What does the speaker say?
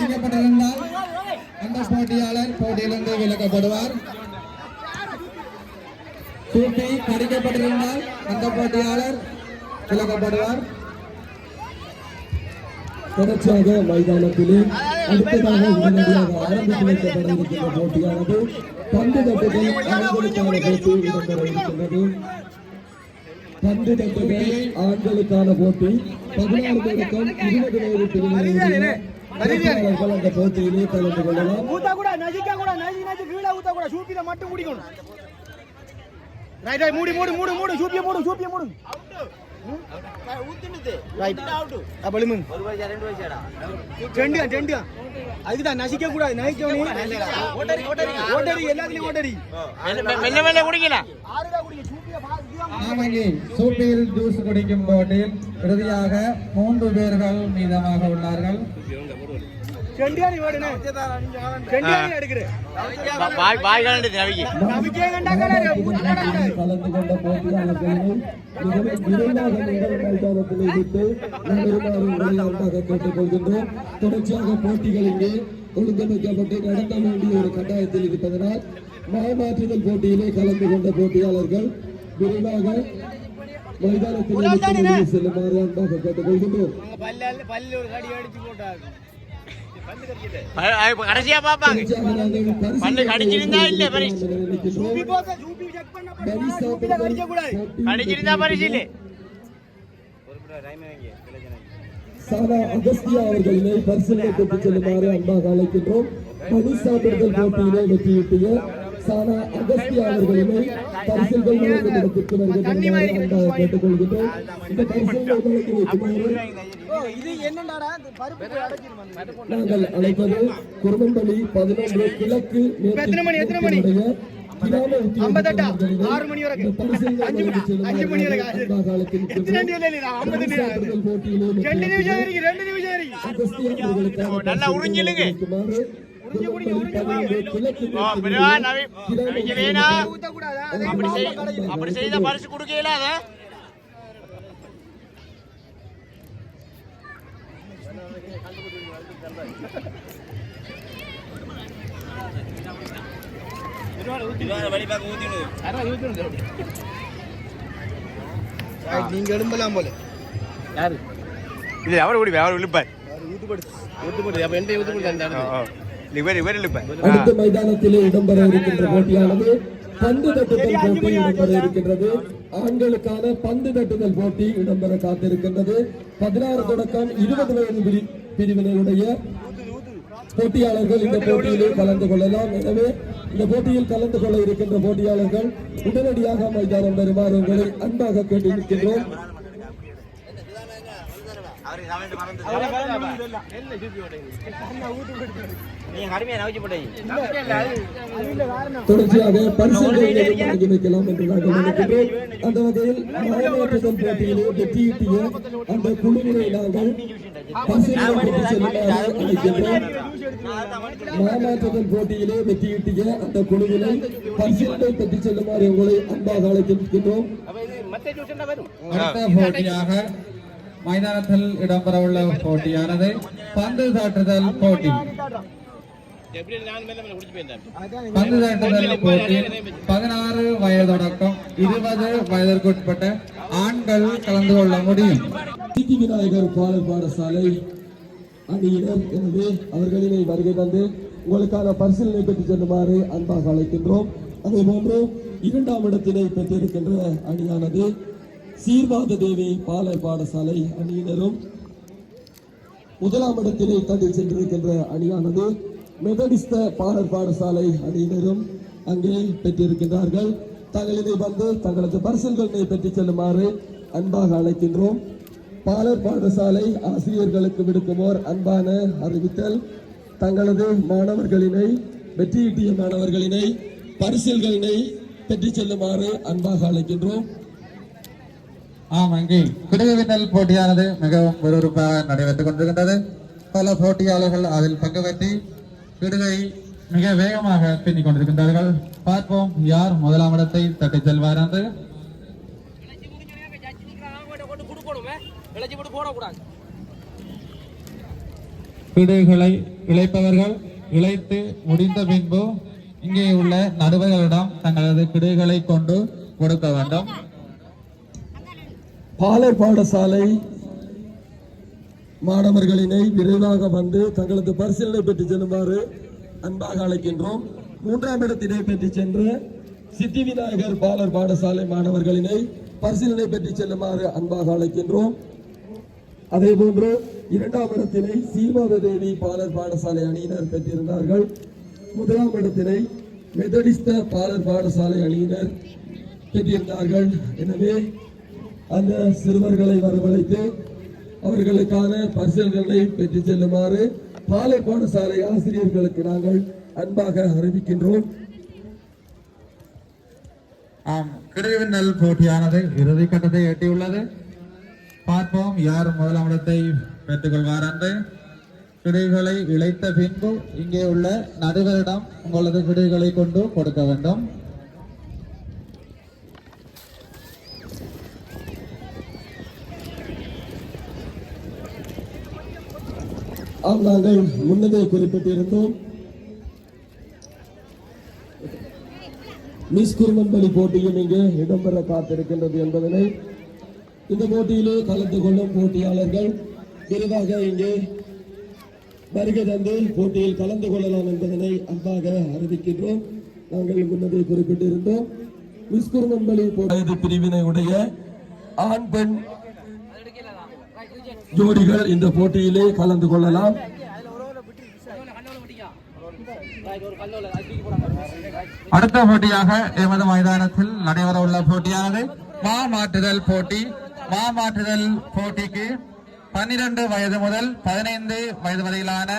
கடிக்கப்பட்டிருந்தால் அந்த போட்டியாளர் போட்டியிலிருந்து விலக்கப்படுவார். சூப்பி கடிக்கப்பட்டிருந்தால் அந்த போட்டியாளர் விலக்கப்படுவார். தொடர்ச்சியாக மைதானத்திலே அடுத்ததாக உடனடியாக ஆரம்பித்து வைக்கப்பட இருக்கின்ற போட்டியானது பந்து தட்டுகள் ஆண்களுக்கான போட்டி இடம்பெற இருக்கின்றது. பந்து தட்டுகள் ஆண்களுக்கான போட்டி 16 தொடக்கம் 20 வயது பிரிவினர்கள் அந்த போட்டியிலே கலந்து கொள்ளலாம். அதுக்குதான் நசிக்க கூடாது. சூப்பியில் ஜூஸ் குடிக்கும் போட்டில் இறுதியாக 3 பேர்கள் மீதமாக உள்ளார்கள். தொடர்ச்சியாக போட்டிகள் இங்கே ஒழுங்கமைக்கப்பட்டு நடத்த வேண்டிய ஒரு கட்டாயத்தில் இருப்பதனால் மாமாற்றுதல் போட்டியிலே கலந்து கொண்ட போட்டியாளர்கள் விரைவாக மைதானத்தில் செல்லுமாறு அன்பாக கேட்டுக்கொள்கின்றோம். கடைசியா பாப்பாங்க கடிச்சிருந்தா இல்ல கடிச்சிருந்தா பரிசீல சாதா அகஸ்தியா அவர்களினை பரிசீலனை பெற்றுச் செல்லுமாறு அன்பாக அழைக்கின்றோம். பனிசாப்பிடுதல் போட்டியிலே வெற்றியிட்டிய சாதா அகஸ்தியா அவர்களினை பரிசுகள் வழங்கும் இடத்திற்கு வருகின்றனர் அன்பாக கேட்டுக்கொள்கின்றோம். இந்த பரிசுகளை வழங்கி வைக்குமாறு நாங்கள் அழைப்பது குருமம்பள்ளி 11 கிழக்கு நல்லா உறிஞ்சிலுங்க அப்படி செய்த பரிசு கொடுக்கல அத நீங்க எழும்பலாம் போல யாரு இது அவர் ஓடி அவர் இழுப்பார் அடுத்த மைதானத்திலே இடம்பெற இருக்கின்ற போட்டியானது பந்து தட்டுதல் போட்டி இடம்பெற இருக்கின்றது. ஆண்களுக்கான பந்து தட்டுதல் போட்டி இடம்பெற காத்திருக்கின்றது. 16 தொடக்கம் 20 வயது பிரிவினருடைய போட்டியாளர்கள் இந்த போட்டியிலே கலந்து கொள்ளலாம். எனவே இந்த போட்டியில் கலந்து கொள்ள இருக்கின்ற போட்டியாளர்கள் உடனடியாக மைதானம் வருமாறு உங்களை அன்பாக கேட்டிருக்கின்றோம். தொடர்ச்சியாக பரிசுகளை வழங்கி வைக்கலாம் என்று நாங்கள் நினைக்கின்றோம். அந்த வகையில் மாமாற்றுதல் போட்டியிலே வெற்றியீட்டிய அந்த குழுவினை நாங்கள் பரிசுகளை பெற்று செல்லுமாறு அழைக்கின்றோம். மாமாற்றுதல் போட்டியிலே வெற்றியீட்டிய அந்த குழுவினை பரிசுகளை பெற்று செல்லுமாறு உங்களை அன்பாக அழைக்கின்றோம். அடுத்த போட்டியாக மைதானத்தில் இடம்பெறவுள்ள போட்டியானது பந்து தாட்டுதல் போட்டி. பந்து தாட்டுதல் போட்டி 16 வயது தொடக்கம் 20 வயதிற்குட்பட்ட ஆண்கள் கலந்து கொள்ள முடியும். சித்தி விநாயகர் பாடல் பாடசாலை அணியினர் எனவே அவர்களினை வருகை தந்து உங்களுக்கான பரிசீலனை பெற்று செல்லுமாறு அன்பாக அழைக்கின்றோம். அதே போன்று 2ஆம் இடத்தினை பெற்றிருக்கின்ற அணியானது சீர்வாத தேவி பாலை பாடசாலை அணியினரும் 1ஆம் இடத்திலே தள்ளி சென்றிருக்கின்ற அணியானது மெதடிஸ்த பாலர் பாடசாலை அணியினரும் அங்கே பெற்றிருக்கின்றார்கள். தங்களினை வந்து தங்களது பரிசுகளை பெற்றுச் செல்லுமாறு அன்பாக அழைக்கின்றோம். பாலர் பாடசாலை ஆசிரியர்களுக்கு விடுக்குமோர் அன்பான அறிவித்தல், தங்களது மாணவர்களினை வெற்றியீட்டிய மாணவர்களினை பரிசுகளினை பெற்றுச் செல்லுமாறு அன்பாக அழைக்கின்றோம். இங்கே குடுகுவினல் போட்டியானது மிகவும் விறுவிறுப்பாக நடைபெற்றுக் கொண்டிருக்கின்றது. பல போட்டியாளர்கள் அதில் பங்கு பெற்றி கிடுகை மிக வேகமாக பின்னிக் கொண்டிருக்கின்றார்கள். பார்ப்போம் யார் 1ஆம் இடத்தை தட்டிச் செல்வார் என்று. கிடுகளை இழைப்பவர்கள் இழைத்து முடிந்த பின்பு இங்கே உள்ள நடுவர்களிடம் தங்களது கிடுகளை கொண்டு கொடுக்க வேண்டும். பாலர் பாடசாலை மாணவர்களினை விரைவாக வந்து தங்களது பரிசீலனை பெற்று செல்லுமாறு அன்பாக அழைக்கின்றோம். 3ஆம் இடத்தினை பெற்று சென்ற சித்தி விநாயகர் பாலர் பாடசாலை மாணவர்களினை பரிசீலனை பெற்று செல்லுமாறு அன்பாக அழைக்கின்றோம். அதே போன்று 2ஆம் இடத்தினை சீமாதேவி பாலர் பாடசாலை அணியினர் பெற்றிருந்தார்கள். 1ஆம் இடத்தினை மெதடிஸ்த பாலர் பாடசாலை அணியினர் பெற்றிருந்தார்கள். எனவே அந்த சிறுவர்களை வரவழைத்து அவர்களுக்கான பரிசல்களை பெற்று செல்லுமாறு பாலர் பாடசாலை ஆசிரியர்களுக்கு நாங்கள் அன்பாக அறிவிக்கின்றோம். ஆம், கிடுவின்னல் போட்டியானது இறுதி கட்டத்தை எட்டியுள்ளது. பார்ப்போம் யார் முதலாம் இடத்தை பெற்றுக் கொள்வார் என்று. கிடுகளை இழைத்த பின்பு இங்கே உள்ள நடுவரிடம் உங்களது கிடுகளை கொண்டு கொடுக்க வேண்டும். நாங்கள் முன்னதே குறிப்பிட்டிருந்தோம், மிஸ் குருமன்பலி போட்டியும் இங்கே இடம்பெற காத்திருக்கின்றது என்பதனை இந்த போட்டியிலே கலந்து கொள்ளும் போட்டியாளர்கள் விரைவாக இங்கே வருகை தந்து போட்டியில் கலந்து கொள்ளலாம் என்பதனை அன்பாக அறிவிக்கின்றோம். நாங்கள் முன்னதே குறிப்பிட்டிருந்தோம், மிஸ் குருமன்பலி வயது பிரிவினை உடைய ஆண் பெண் ஜோடிகள் இந்த போட்டியிலே கலந்து கொள்ளலாம். அடுத்த போட்டியாக எமது மைதானத்தில் நடைபெற உள்ள போட்டியானது மாமாற்றுதல் போட்டி. மாமாற்றுதல் போட்டிக்கு 12 வயது முதல் 15 வயது வரையிலான